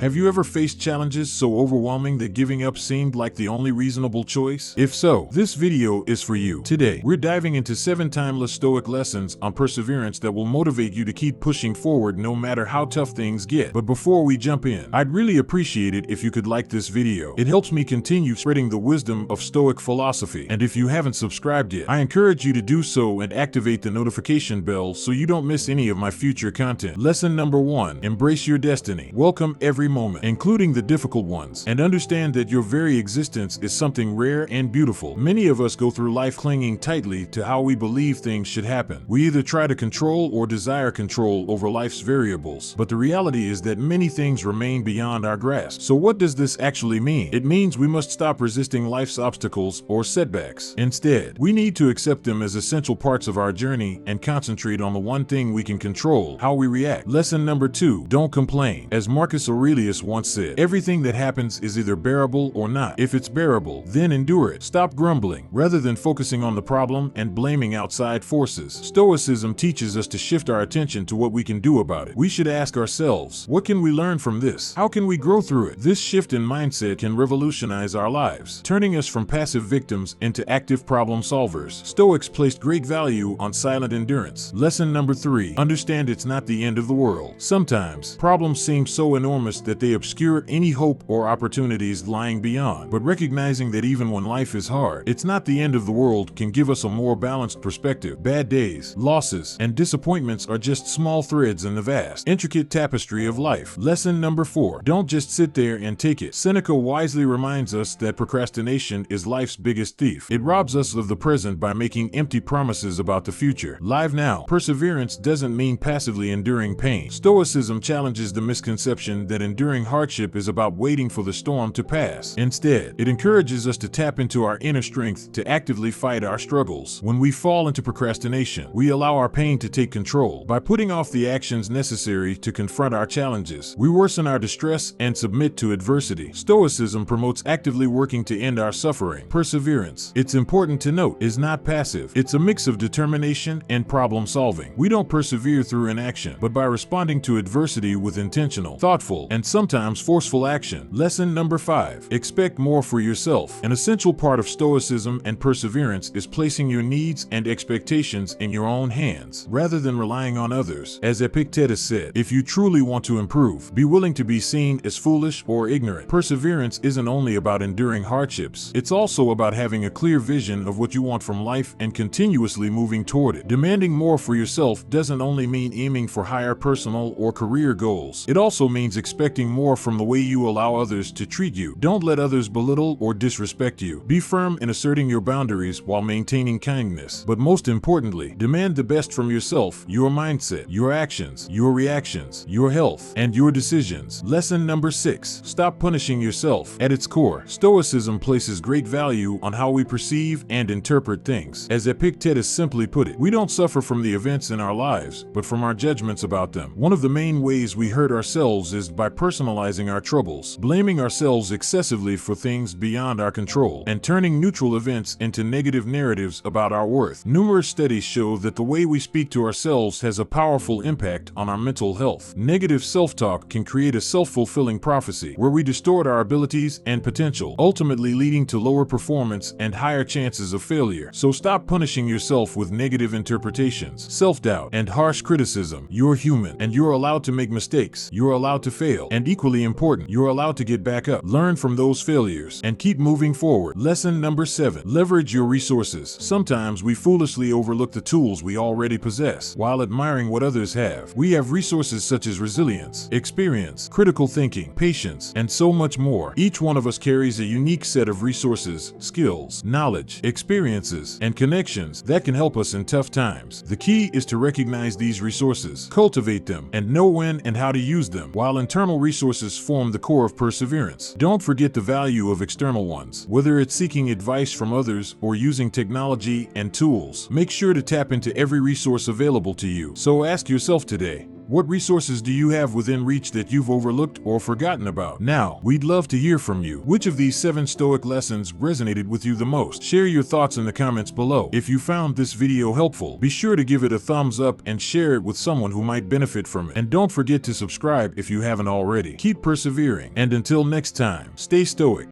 Have you ever faced challenges so overwhelming that giving up seemed like the only reasonable choice? If so, this video is for you. Today, we're diving into 7 timeless Stoic lessons on perseverance that will motivate you to keep pushing forward no matter how tough things get. But before we jump in, I'd really appreciate it if you could like this video. It helps me continue spreading the wisdom of Stoic philosophy. And if you haven't subscribed yet, I encourage you to do so and activate the notification bell so you don't miss any of my future content. Lesson number 1. Embrace your destiny. Welcome every moment, including the difficult ones, and understand that your very existence is something rare and beautiful. Many of us go through life clinging tightly to how we believe things should happen. We either try to control or desire control over life's variables, but the reality is that many things remain beyond our grasp. So what does this actually mean? It means we must stop resisting life's obstacles or setbacks. Instead, we need to accept them as essential parts of our journey and concentrate on the one thing we can control: how we react. Lesson number 2. Don't complain. As Marcus Aurelius once said, everything that happens is either bearable or not. If it's bearable, then endure it. Stop grumbling, rather than focusing on the problem and blaming outside forces. Stoicism teaches us to shift our attention to what we can do about it. We should ask ourselves, what can we learn from this? How can we grow through it? This shift in mindset can revolutionize our lives, turning us from passive victims into active problem solvers. Stoics placed great value on silent endurance. Lesson number 3. Understand it's not the end of the world. Sometimes, problems seem so enormous that they obscure any hope or opportunities lying beyond. But recognizing that even when life is hard, it's not the end of the world can give us a more balanced perspective. Bad days, losses, and disappointments are just small threads in the vast, intricate tapestry of life. Lesson number 4. Don't just sit there and take it. Seneca wisely reminds us that procrastination is life's biggest thief. It robs us of the present by making empty promises about the future. Live now. Perseverance doesn't mean passively enduring pain. Stoicism challenges the misconception that enduring hardship is about waiting for the storm to pass. Instead, it encourages us to tap into our inner strength to actively fight our struggles. When we fall into procrastination, we allow our pain to take control. By putting off the actions necessary to confront our challenges, we worsen our distress and submit to adversity. Stoicism promotes actively working to end our suffering. Perseverance, it's important to note, is not passive. It's a mix of determination and problem solving. We don't persevere through inaction, but by responding to adversity with intentional, thoughtful, and sometimes forceful action. Lesson number 5. Expect more for yourself. An essential part of Stoicism and perseverance is placing your needs and expectations in your own hands, rather than relying on others. As Epictetus said, if you truly want to improve, be willing to be seen as foolish or ignorant. Perseverance isn't only about enduring hardships, it's also about having a clear vision of what you want from life and continuously moving toward it. Demanding more for yourself doesn't only mean aiming for higher personal or career goals. It also means expecting more from the way you allow others to treat you. Don't let others belittle or disrespect you. Be firm in asserting your boundaries while maintaining kindness. But most importantly, demand the best from yourself, your mindset, your actions, your reactions, your health, and your decisions. Lesson number 6. Stop punishing yourself. At its core, Stoicism places great value on how we perceive and interpret things. As Epictetus simply put it, we don't suffer from the events in our lives, but from our judgments about them. One of the main ways we hurt ourselves is by personalizing our troubles, blaming ourselves excessively for things beyond our control, and turning neutral events into negative narratives about our worth. Numerous studies show that the way we speak to ourselves has a powerful impact on our mental health. Negative self-talk can create a self-fulfilling prophecy where we distort our abilities and potential, ultimately leading to lower performance and higher chances of failure. So stop punishing yourself with negative interpretations, self-doubt, and harsh criticism. You're human, and you're allowed to make mistakes. You're allowed to fail, and equally important, you're allowed to get back up, learn from those failures, and keep moving forward. Lesson number 7. Leverage your resources. Sometimes we foolishly overlook the tools we already possess while admiring what others have. We have resources such as resilience, experience, critical thinking, patience, and so much more. Each one of us carries a unique set of resources, skills, knowledge, experiences, and connections that can help us in tough times. The key is to recognize these resources, cultivate them, and know when and how to use them. While internal resources form the core of perseverance, don't forget the value of external ones. Whether it's seeking advice from others or using technology and tools, make sure to tap into every resource available to you. So ask yourself today, What resources do you have within reach that you've overlooked or forgotten about? Now, we'd love to hear from you. Which of these 7 Stoic lessons resonated with you the most? Share your thoughts in the comments below. If you found this video helpful, be sure to give it a thumbs up and share it with someone who might benefit from it. And don't forget to subscribe if you haven't already. Keep persevering, and until next time, stay stoic.